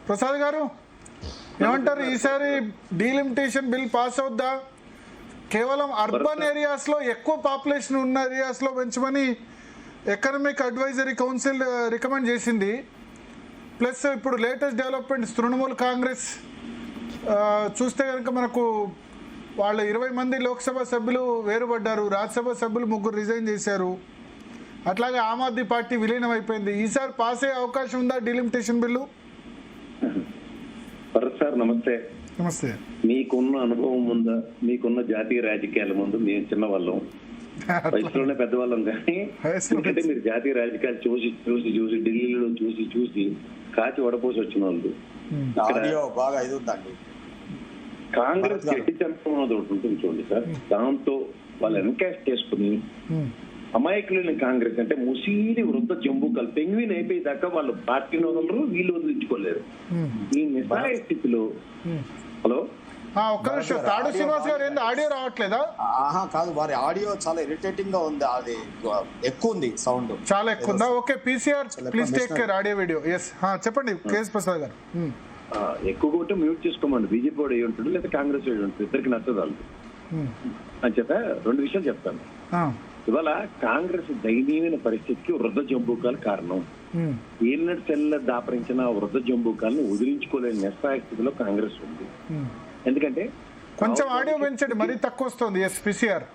ప్రసాద్ గారు ఏమంటారు, ఈసారి డీలిమిటేషన్ బిల్ పాస్ అవుద్దా? కేవలం అర్బన్ ఏరియాస్లో ఎక్కువ పాపులేషన్ ఉన్న ఏరియాస్లో పెంచమని ఎకనామిక్ అడ్వైజరీ కౌన్సిల్ రికమెండ్ చేసింది. ప్లస్ ఇప్పుడు లేటెస్ట్ డెవలప్మెంట్స్ తృణమూల్ కాంగ్రెస్ చూస్తే కనుక మనకు వాళ్ళ 20 మంది లోక్సభ సభ్యులు వేరుపడ్డారు, రాజ్యసభ సభ్యులు 3 రిజైన్ చేశారు. అట్లాగే ఆమ్ ఆద్మీ పార్టీ విలీనం అయిపోయింది. ఈసారి పాస్ అయ్యే అవకాశం ఉందా డీలిమిటేషన్ బిల్లు? సార్ నమస్తే. నమస్తే. మీకున్న అనుభవం ఉందా? మీకున్న జాతీయ రాజకీయాల ముందు మేము చిన్నవాళ్ళం, వయసులోనే పెద్దవాళ్ళం. కానీ ఎందుకంటే మీరు జాతీయ రాజకీయాలు చూసి చూసి చూసి ఢిల్లీలో చూసి చూసి కాచి వడపోసి వచ్చిన వాళ్ళు. కాంగ్రెస్ గట్టి చంపడం ఒకటి ఉంటుంది చూడండి సార్, దాంతో వాళ్ళు ఎన్కాష్ చేసుకుని అమాయకులైన కాంగ్రెస్ అంటే ముసీది వృద్ధ జంబుకలు పెంగ్విన్ అయిపోయేదాకా వాళ్ళు పార్టీని వదలరు, వీళ్ళు వదిలించుకోలేరు. ఈ నిస్సహాయ స్థితిలో హలో ఒక్క నిమిషం, తాడు శ్రీనివాస్ గారు ఏంది ఆడియో రావట్లేదా? కాదు, వారి ఆడియో చాలా ఇరిటేటింగ్ గా ఉంది, అది ఎక్కువ ఉంది, సౌండ్ చాలా ఎక్కువ ఉందా? Okay, PCR please take care audio video. Yes చెప్పండి కేఎస్ ప్రసాద్ గారు. ఎక్కువ కొట్టి మ్యూట్ చేసుకోమండి. బీజేపీ వాడు అయ్యి ఉంటుంది లేదా కాంగ్రెస్ వాడు ఉంటుంది, ఇద్దరికి నచ్చదు వాళ్ళు అని చేత 2 విషయాలు చెప్తాను. ఇవాళ కాంగ్రెస్ దయనీయమైన పరిస్థితికి వృద్ధ జంబూకాలు కారణం. ఏళ్ళ సెల్ల దాపరించిన వృద్ధ జంబూకాలను వదిలించుకోలేని నిస్సహాయ స్థితిలో కాంగ్రెస్ ఉంది. ఎందుకంటే కొంచెం ఆడియో పెంచండి, మరీ తక్కువ వస్తుంది. ఎస్ పీసీఆర్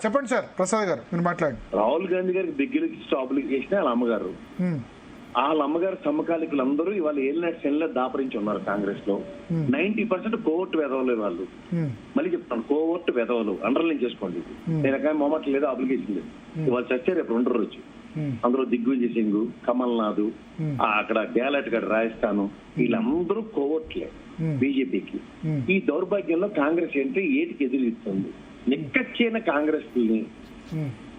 చెప్పండి సార్. ప్రసాద్ గారు మీరు మాట్లాడండి. రాహుల్ గాంధీ గారికి దగ్గరికి స్టాపులకి చేసిన వాళ్ళ అమ్మగారు, వాళ్ళ అమ్మగారు సమకాలికులందరూ ఇవాళ ఏలినట్టు సెల్లో దాపరించి ఉన్నారు కాంగ్రెస్ లో. 90% కోవర్ట్ వెధవలు వాళ్ళు. మళ్ళీ చెప్తాను, కోవర్ట్ వెధవలు అండర్లైన్ చేసుకోండి. నేను ఎక్కడ మొమ్మట్లు లేదు, అప్లికేషన్ లేదు. ఇవాళ చచ్చారు, రేపు 2 రోజు. అందులో దిగ్విజయ్ సింగ్, కమల్ నాథ్, అక్కడ గేలట్ గడ్ రాజస్థాన్, వీళ్ళందరూ కోవర్ట్లే బీజేపీకి. ఈ దౌర్భాగ్యంలో కాంగ్రెస్ ఏంటి ఏటికి ఎదురుస్తుంది. నిక్కచ్చైన కాంగ్రెస్ ని,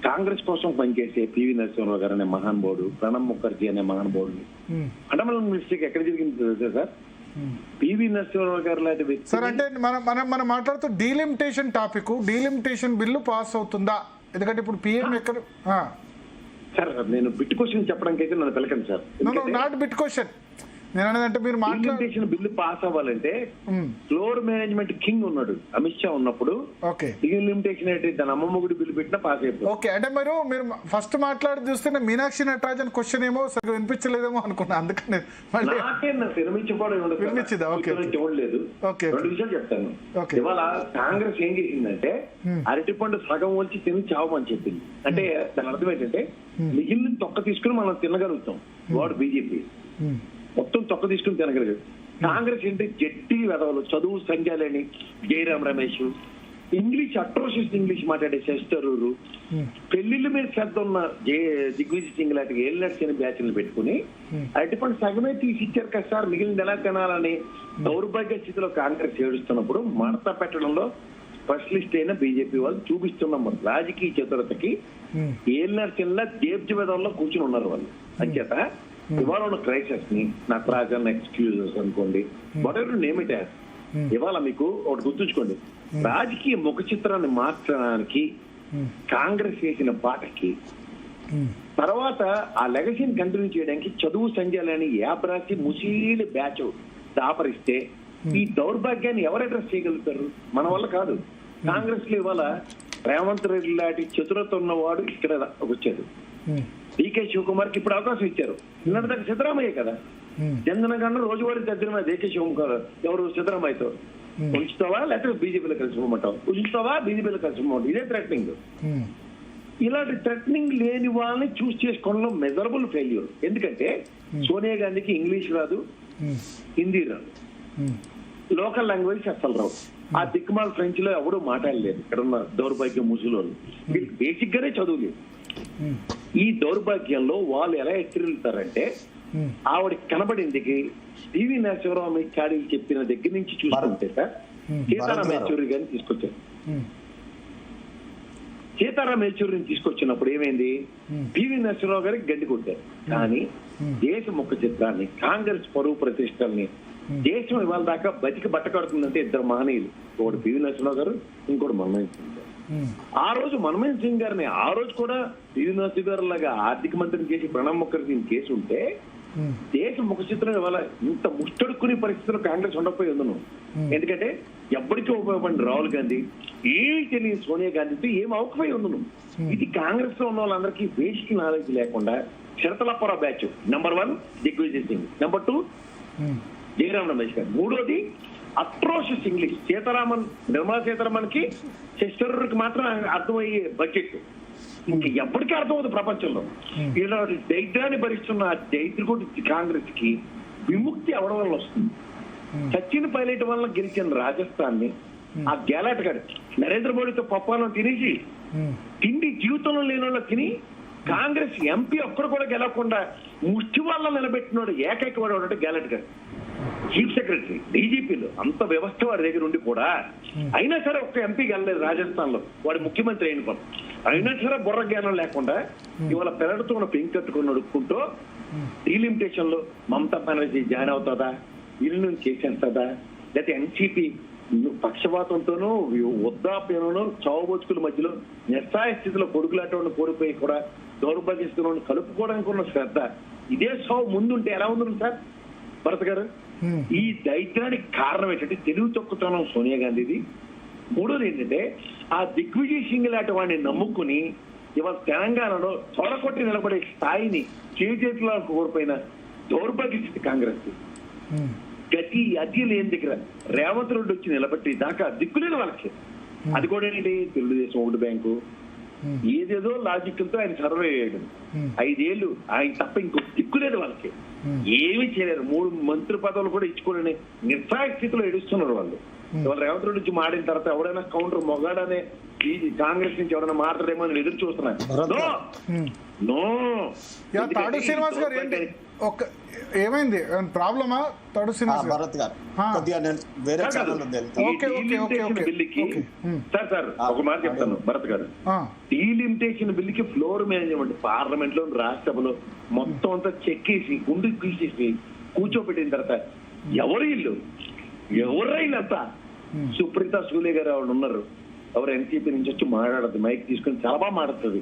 కాంగ్రెస్ కోసం పనిచేసే పివి నరసింహరావు గారు అనే మహానుభావుడు, ప్రణబ్ ముఖర్జీ అనే మహానుభావుడిని అండర్లైన్ మిస్టేక్ ఎక్కడ జరిగింది సార్? పివి నరసింహరావు గారు లాంటి వ్యక్తి సార్. అంటే మనం మాట్లాడుతూ delimitation topic, delimitation bill pass అవుతుందా? ఎందుకంటే ఇప్పుడు పిఎం ఎక్కడ సార్, నేను బిట్ క్వశ్చన్ చెప్పడానికి అయితే నన్ను పిలకండి సార్. Not bit question. నేను అనేది మీరు డీలిమిటేషన్ బిల్లు పాస్ అవ్వాలంటే ఫ్లోర్ మేనేజ్మెంట్ కింగ్ ఉన్నాడు అమిత్ షా ఉన్నప్పుడు. డీలిమిటేషన్ అయితే దాని అమ్మమ్మగుడి బిల్లు పెట్టినా పాస్ అయిపోయింది. ఓకే, అంటే మీరు ఫస్ట్ మాట్లాడి చూస్తే మీనాక్షి నటరాజన్ క్వశ్చన్ ఏమో సరిగ్గా వినిపించలేదేమో అనుకున్నా, అందుకని చూడలేదు. 2 విషయాలు చెప్తాను. ఇవాళ కాంగ్రెస్ ఏం చేసిందంటే అరటిపండు సగం వచ్చి తిని చావమని చెప్పింది. అంటే దాని అర్థం ఏంటంటే మిగిలిన తొక్క తీసుకుని మనం తినగలుగుతాం. వాడు బీజేపీ మొత్తం తొక్క తీసుకుని తినగలిగాడు. కాంగ్రెస్ ఏంటి జట్టి వెధవలు, చదువు సంఖ్యలేని Jayaram Ramesh, English atrocious English మాట్లాడే శశితరూరు, పెళ్లిళ్ళ మీద శ్రద్ధ ఉన్న దిగ్విజయ్ సింగ్ లాంటి ఏళ్ళని బ్యాచ్లు పెట్టుకుని అరటిపండు సగమే తీసి ఇచ్చారు కదా సార్, మిగిలిన ఎలా తినాలని దౌర్భాగ్య స్థితిలో కాంగ్రెస్ ఏడుస్తున్నప్పుడు మడత పెట్టడంలో స్పెషలిస్ట్ అయిన బీజేపీ వాళ్ళు చూపిస్తున్న రాజకీయ చతురతకి ఏళ్ళ దేబ్జ వెధవల్లో కూర్చుని ఉన్నారు వాళ్ళు. అంచేత ఇవాళ ఉన్న క్రైసిస్ ని నటరాజన్ ఎక్స్క్యూజెస్ అనుకోండి, వాటెవర్ నేమ్ ఇట్ యాజ్, ఇవాళ మీకు ఒకటి గుర్తుంచుకోండి, రాజకీయ ముఖ చిత్రాన్ని మార్చడానికి కాంగ్రెస్ చేసిన పాటకి తర్వాత ఆ లెగసీని కంటిన్యూ చేయడానికి చదువు సంజయాలని యాప్ రాసి ముసీలి బ్యాచ్ దాపరిస్తే ఈ దౌర్భాగ్యాన్ని ఎవరు అడ్రస్ చేయగలుగుతారు? మన వల్ల కాదు. కాంగ్రెస్ లో ఇవాళ రేవంత్ రెడ్డి లాంటి చతురత ఉన్నవాడు ఇక్కడ వచ్చాడు. డీకే శివకుమార్ కి ఇప్పుడు అవకాశం ఇచ్చారు. నిన్నటి దాకా సిద్ధరామయ్య కదా, జనగణన రోజువారీ దగ్గర డీకే శివకుమార్ ఎవరు సిద్ధరామయ్యతో ఉంచుతావా లేకపోతే బీజేపీలో కలిసిపోమంటావు, ఉంచుతావా బీజేపీలో కలిసిపోమంటావు, ఇదే థ్రెటనింగ్. ఇలాంటి థ్రెటనింగ్ లేని వాళ్ళని చూస్ చేసుకోవడంలో మెజరబుల్ ఫెయిల్యూర్. ఎందుకంటే సోనియా గాంధీకి ఇంగ్లీష్ రాదు, హిందీ రాదు, లోకల్ లాంగ్వేజ్ అస్సలు రావు. ఆ దిక్కుమాల ఫ్రెంచ్ లో ఎవడూ మాట్లాడలేదు. ఇక్కడ ఉన్న దౌర్భాగ్య ముసలోళ్ళు వీళ్ళు బేసిక్ గానే చదువులేదు. ఈ దౌర్భాగ్యంలో వాళ్ళు ఎలా ఎత్తిరిల్తారంటే ఆవిడకి కనబడిందికి పివి నరసింహరావు చాడీలు చెప్పిన దగ్గర నుంచి చూసుకుంటే సార్ సీతారాం యేచూరి గారిని తీసుకొచ్చారు. సీతారాం యేచూరిని తీసుకొచ్చినప్పుడు ఏమైంది, పివి నరసింహరావు గారికి గడ్డి కొట్టారు. కానీ దేశ ముఖ చిత్రాన్ని, కాంగ్రెస్ పరువు ప్రతిష్టల్ని, దేశం ఇవాళ దాకా బతికి బట్టకడుతుందంటే 2 మహనీయులు, ఒకటి పివి నరసింహరావు గారు, ఇంకోటి మన్మోహన్ సింగ్ గారు. ఆ రోజు మన్మోహన్ సింగ్ గారిని ఆ రోజు కూడా పివి నరసింహరావు గారు లాగా ఆర్థిక మంత్రిని చేసి ప్రణబ్ ముఖర్జీని కేసు ఉంటే దేశ ముఖచిత్రం ఇవాళ ఇంత ముష్టడుకునే పరిస్థితుల్లో కాంగ్రెస్ ఉండకపోయి ఉందను. ఎందుకంటే ఎప్పటికీ ఉపయోగపడిన రాహుల్ గాంధీ ఏం తెలియని సోనియా గాంధీతో ఏం అవకపోయి ఉందను. ఇది కాంగ్రెస్ లో ఉన్న వాళ్ళందరికీ బేసిక్ నాలెడ్జ్ లేకుండా చిరతలప్పరా batch. Number 1 Digvijay Singh, number 2 Jairam Ramesh garu, మూడోది అట్రోషియస్ ఇంగ్లీష్. నిర్మలా సీతారామన్ కి సిస్టర్కి మాత్రం అర్థమయ్యే బడ్జెట్ ఇంకా ఎప్పటికీ అర్థమవుతుంది ప్రపంచంలో. ఇలాంటి దైత్యాన్ని భరిస్తున్న దైత్రికుడు కాంగ్రెస్ కి విముక్తి అవడం వల్ల వస్తుంది. సచిన్ పైలట్ వల్ల గెలిచిన రాజస్థాన్ ని ఆ గెలాట్ గారు నరేంద్ర మోడీతో పప్పాలను తినేసి తిండి జీవితంలో లేని వాళ్ళు తిని కాంగ్రెస్ ఎంపీ ఒక్కడు కూడా గెలవకుండా ముష్టి వల్ల నిలబెట్టినోడు ఏకైక వాడు గెలాట్ గారు, చీఫ్ సెక్రటరీ డీజీపీలో అంత వ్యవస్థ వాడి దగ్గర ఉండి కూడా అయినా సరే ఒక్క ఎంపీ గెలలేదు రాజస్థాన్ లో. వాడు ముఖ్యమంత్రి అయిన పని అయినా సరే బుర్ర జ్ఞానం లేకుండా ఇవాళ పెరడుతో పెంకు కట్టుకుని నడుపుకుంటూ డీలిమిటేషన్ లో మమతా బెనర్జీ జాయిన్ అవుతుందా, ఇల్లు చేసేస్తుందా, లేకపోతే ఎన్సీపీ పక్షపాతంతోనూ వృద్ధాప్యంలోనూ చావు బతుకుల మధ్యలో నిస్సాయ స్థితిలో కొడుకులాటోని కోరిపోయి కూడా దౌర్భాగ్యస్తులను కలుపుకోవడానికి ఉన్న శ్రద్ధ ఇదే చావు ముందుంటే ఎలా ఉంది సార్ భరత్ గారు? ఈ దైత్యానికి కారణం ఏంటంటే తెలుగు తొక్కుతనం సోనియా గాంధీది. మూడోది ఏంటంటే ఆ దిగ్విజయ్ సింగ్ లాంటి వాడిని నమ్ముకుని ఇవాళ తెలంగాణలో తొడకొట్టి నిలబడే స్థాయిని చేతిలో కోల్పోయిన దౌర్భాగ్య స్థితి కాంగ్రెస్. గతి అతి లేని దగ్గర రేవంత్ రెడ్డి వచ్చి నిలబెట్టి దాకా దిక్కులేని వాళ్ళకి. అది కూడా ఏంటి, తెలుగుదేశం ఓటు బ్యాంకు ఏదేదో లాజిక్లతో ఆయన సర్వే చేయడం 5 ఏళ్ళు ఆయన తప్ప ఇంకో దిక్కులేని వాళ్ళకి. ఏమీ చేయలేరు. 3 మంత్రి పదవులు కూడా ఇచ్చుకోలేని నిస్సాయ స్థితిలో ఏడుస్తున్నారు వాళ్ళు. ఇవాళ రేవంత్ రెడ్డి నుంచి మాడిన తర్వాత ఎవడైనా కౌంటర్ మొగాడనే కాంగ్రెస్ నుంచి ఎవరైనా మాట్లాడేమో అని ఎదురు చూస్తున్నారు. తాడు శ్రీనివాస్ గారు ఏంటి ఏమైంది ప్రాబ్లమా? తాడు శ్రీనివాస్ భరత్ గారు కొద్దిగా నేను వేరే ఛానల్ ఉంది. బిల్లుకి సార్ ఒక మాట చెప్తాను భరత్ గారు. డీలిమిటేషన్ బిల్లుకి ఫ్లోర్ మేనేజ్మెంట్ పార్లమెంట్ లో రాజ్యసభలో మొత్తం అంతా చెక్కేసి గుండు తీసేసి కూర్చోబెట్టిన తర్వాత ఎవరు ఇల్లు అంతా సుప్రీత సూలే గారు ఆవిడ ఉన్నారు. ఎవరు ఎన్సీపీ నుంచి వచ్చి మాట్లాడద్దు, మైక్ తీసుకుని చాలా బాగా మాట్లాడుతుంది.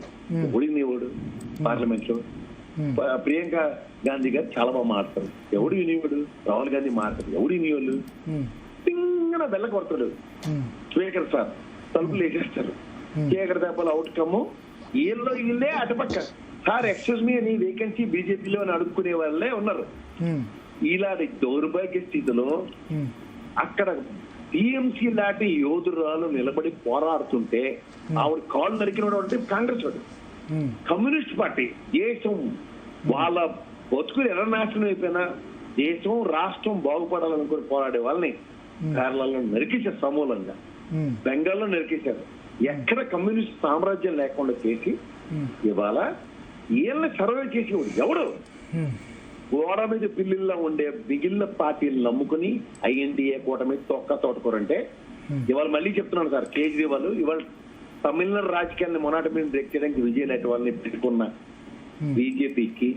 ఓడినేవాడు పార్లమెంట్ లో. ప్రియాంక గాంధీ గారు చాలా బాగా మాట్లాడతారు. ఎవడు వినియోడు? రాహుల్ గాంధీ మాట్లాడతారు. ఎవడు వినియోళ్ళు తింగన బెల్ల కొడతాడు స్పీకర్ సార్, తలుపులు వేసేస్తారు. స్పీకర్ దెబ్బలు అవుట్కమ్ వీళ్ళే అటుపక్క సార్ ఎక్స్క్యూజ్ మీ అని వేకెన్సీ బీజేపీలో అని అడుక్కునే వాళ్ళే ఉన్నారు. ఇలాంటి దౌర్భాగ్య స్థితిలో అక్కడ టీఎంసీ లాంటి యోధురాలు నిలబడి పోరాడుతుంటే ఆవిడ కాళ్ళు నరికినోడు అంటే కాంగ్రెస్ వాడు. కమ్యూనిస్ట్ పార్టీ దేశం వాళ్ళ బతుకులు ఎలా నాశనం అయిపోయినా దేశం రాష్ట్రం బాగుపడాలనుకుని పోరాడే వాళ్ళని కేరళలో నరికేశారు, సమూలంగా బెంగాల్లో నరికేశారు. ఎక్కడ కమ్యూనిస్ట్ సామ్రాజ్యం లేకుండా చేసి ఇవాళ వీళ్ళని సర్వే చేసేవాడు ఎవడు? గోడ మీద పిల్లిల్లో ఉండే మిగిలిన పార్టీలు నమ్ముకుని ఐఎన్డీఏ కూటమి తోటకూరంటే ఇవాళ మళ్ళీ చెప్తున్నాను సార్, కేజ్రీవాల్ ఇవాళ తమిళనాడు రాజకీయాన్ని మొన్నటి మీద బ్రేక్ చేయడానికి విజయ్ లాంటి వాళ్ళని పెట్టుకున్న బీజేపీకి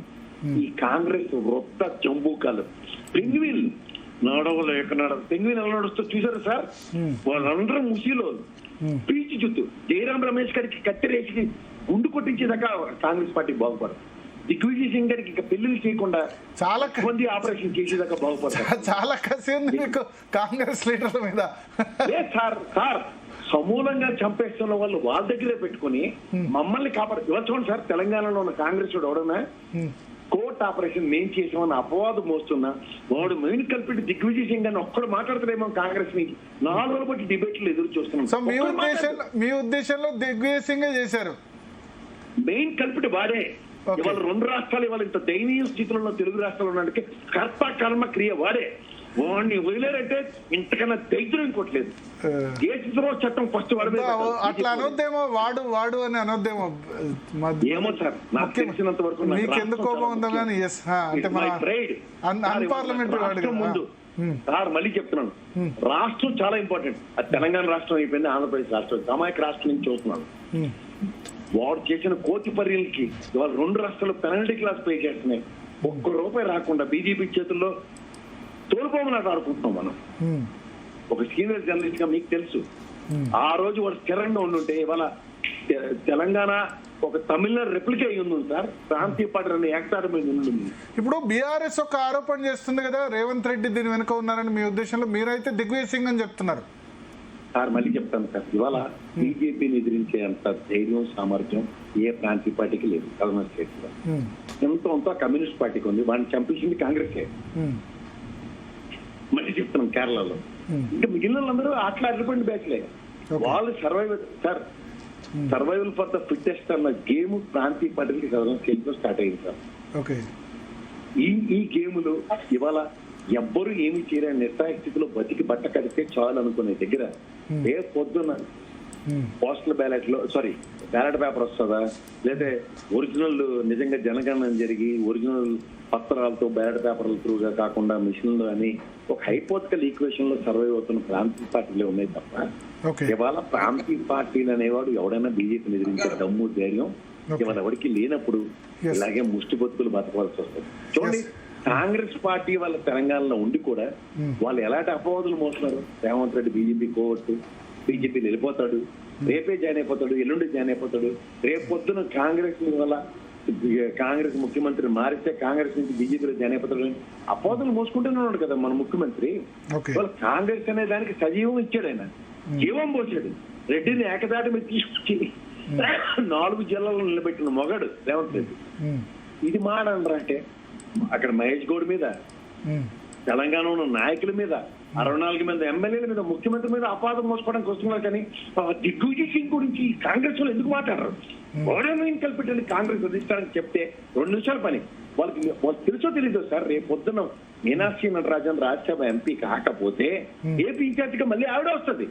ఈ కాంగ్రెస్ వృత్త జంబూకాలు పెంగ్విన్ నడవలు ఎక్కడ పెంగ్విన్ ఎలా నడుస్తూ చూసారు సార్? వాళ్ళందరూ ముసిలో పీచి చుట్టూ జయరామ్ రమేష్ గారికి కత్తెరేసి గుండు కొట్టించేదాకా కాంగ్రెస్ పార్టీ బాగుపడదు. దిగ్విజయ్ సింగ్ గారికి ఇక పెళ్లిళ్ళు చేయకుండా చాలా మంది ఆపరేషన్ చేసేదాకా బాగుపడతారు. చాలా కసి ఉంది కాంగ్రెస్ లీడర్ల మీద. సార్ సమూలంగా చంపేస్తున్న వాళ్ళు వాళ్ళ దగ్గరే పెట్టుకుని మమ్మల్ని కాపాడు. ఇవాళ చూడండి సార్, తెలంగాణలో ఉన్న కాంగ్రెస్ వాడు ఎవడన్నా కోర్టు ఆపరేషన్ మేం చేసామని అపవాదం మోస్తున్నా వాడు మెయిన్ కల్పిట్ దిగ్విజయ్ సింగ్ అని ఒక్కడు మాట్లాడతారేమో కాంగ్రెస్ నుంచి 4 రోజుల బట్టి డిబేట్లు ఎదురు చూస్తున్నాం. సో మీ ఉద్దేశంలో దిగ్విజయ్ సింగ్ చేశారు మెయిన్ కల్పిట్ వాడే. ఇవాళ 2 రాష్ట్రాలు ఇవాళ ఇంత దయనీయ స్థితిలో ఉన్న తెలుగు రాష్ట్రాలు ఉన్నందుకే కర్త కర్మ క్రియ వాడే. వాడిని వదిలేరంటే ఇంతకన్నా దైత్యం ఇంకోట్లేదు. దేశద్రోహ చట్టం ఫస్ట్ వాడు అట్లా అనొద్దేమో, వాడు అని అనొద్దేమో. ఏమో సార్, నాకు తెలిసినంత వరకు మీకెందుకు కోపం ఉందో కానీ ముందు సార్ మళ్ళీ చెప్తున్నాను, రాష్ట్రం చాలా ఇంపార్టెంట్. అది తెలంగాణ రాష్ట్రం అయిపోయింది, ఆంధ్రప్రదేశ్ రాష్ట్రం, సమాయక రాష్ట్రం నుంచి చూస్తున్నాను. వాడు చేసిన కోతి పర్యలకి ఇవాళ 2 రాష్ట్రాలు పెనాల్టీ క్లాస్ పే చేస్తున్నాయి. ₹1 రాకుండా బీజేపీ చేతుల్లో తోలుపోమని ఆడుకుంటున్నాం మనం. ఒక సీనియర్ జర్నలిస్ట్ గా మీకు తెలుసు, ఆ రోజు వాడు స్థిరంగా ఉండుంటే ఇవాళ తెలంగాణ ఒక తమిళనాడు రెప్లికా అయి ఉంది సార్. ప్రాంతీయ పార్టీ రెండు ఏకతాటి మీద ఉంటుంది. ఇప్పుడు బీఆర్ఎస్ ఒక ఆరోపణ చేస్తుంది కదా, రేవంత్ రెడ్డి దీని వెనుక ఉన్నారని మీ ఉద్దేశంలో, మీరైతే దిగ్విజయ్ సింగ్ అని చెప్తున్నారు. సార్ మళ్ళీ చెప్తాను సార్, ఇవాళ బీజేపీని ఎదిరించే అంత ధైర్యం సామర్థ్యం ఏ ప్రాంతీయ పార్టీకి లేదు కర్నూలు స్టేట్ లో. ఎంతో కమ్యూనిస్ట్ పార్టీకి ఉంది, వాడిని చంపేసింది కాంగ్రెస్. మళ్ళీ చెప్తున్నాం కేరళలో. ఇంకా మిగిలిన వాళ్ళందరూ అట్లా అడ్డుపడిన బ్యాచ్లే. వాళ్ళు సర్వైవల్ ఫర్ ద ఫిట్టెస్ట్ అన్న గేమ్ ప్రాంతీయ పార్టీలకి కర్నూలు స్టేట్ లో స్టార్ట్ అయింది సార్. ఈ గేములో ఇవాళ ఎవ్వరు ఏమి చేయలేని నిర్ణయ స్థితిలో బతికి బట్ట కడితే చాలు అనుకునే దగ్గర రేపు పొద్దున్న పోస్టల్ బ్యాలెట్ పేపర్ వస్తుందా, లేదా ఒరిజినల్ నిజంగా జనగణన జరిగి ఒరిజినల్ పత్రాలతో బ్యాలెట్ పేపర్ల త్రూగా కాకుండా మిషన్లు అని ఒక హైపోథికల్ ఈక్వేషన్ లో సర్వైవ్ అవుతున్న ప్రాంతీయ పార్టీలే ఉన్నాయి తప్ప ఇవాళ ప్రాంతీయ పార్టీలు అనేవాడు ఎవడైనా బీజేపీని ఎదిరించే దమ్ము ధైర్యం ఇవాళ ఎవరికి లేనప్పుడు ఇలాగే ముష్టి బతుకులు బతకవలసి వస్తుంది. చూడండి, కాంగ్రెస్ పార్టీ వాళ్ళ తెలంగాణలో ఉండి కూడా వాళ్ళు ఎలాంటి అపవాదులు మోస్తున్నారు. రేవంత్ రెడ్డి బీజేపీ కోవట్టు, బీజేపీని వెళ్ళిపోతాడు, రేపే జాయిన్ అయిపోతాడు, ఎల్లుండి జాయిన్ అయిపోతాడు. రేపు పొద్దున కాంగ్రెస్ ముఖ్యమంత్రి మారిస్తే కాంగ్రెస్ నుంచి బీజేపీలో జాయిన్ అయిపోతాడు. అపవాదులు మోసుకుంటూనే ఉన్నాడు కదా మన ముఖ్యమంత్రి. వాళ్ళు కాంగ్రెస్ అనే దానికి సజీవం ఇచ్చాడు, ఆయన జీవం పోసాడు. రెడ్డిని ఏకదాటి మీద తీసుకొచ్చి 4 జిల్లాలను నిలబెట్టిన మొగాడు రేవంత్ రెడ్డి. ఇది మాడండ్రా అంటే అక్కడ మహేష్ గౌడ్ మీద, తెలంగాణ ఉన్న నాయకుల మీద, 64 మంది ఎమ్మెల్యేల మీద, ముఖ్యమంత్రి మీద అపాదం మోసుకోవడానికి వస్తున్నారు. కానీ దిగ్విజయ్ సింగ్ గురించి కాంగ్రెస్ వాళ్ళు ఎందుకు మాట్లాడరు? ఓడేమైనా కలిపెట్టండి కాంగ్రెస్ అధిష్టానికి చెప్తే 2 నిమిషాల పని. వాళ్ళు తెలుసో తెలీదో సార్, రేపు పొద్దున్న మీనాక్షి నటరాజన్ రాజ్యసభ ఎంపీ కాకపోతే ఏపీ ఇన్ఛార్జిగా మళ్ళీ ఆవిడ వస్తుంది.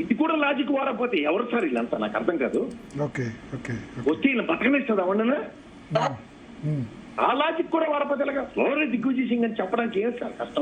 ఇది కూడా లాజిక్ వారకపోతే ఎవరు సార్ వీళ్ళంతా? నాకు అర్థం కాదు. వచ్చి ఇలా బతకనిస్తుంది అవన్నా ఆ లాజిక్ కూడా వారపోతే దిగ్విజయ్ సింగ్ అని చెప్పడానికి ఏం సార్ కష్టం?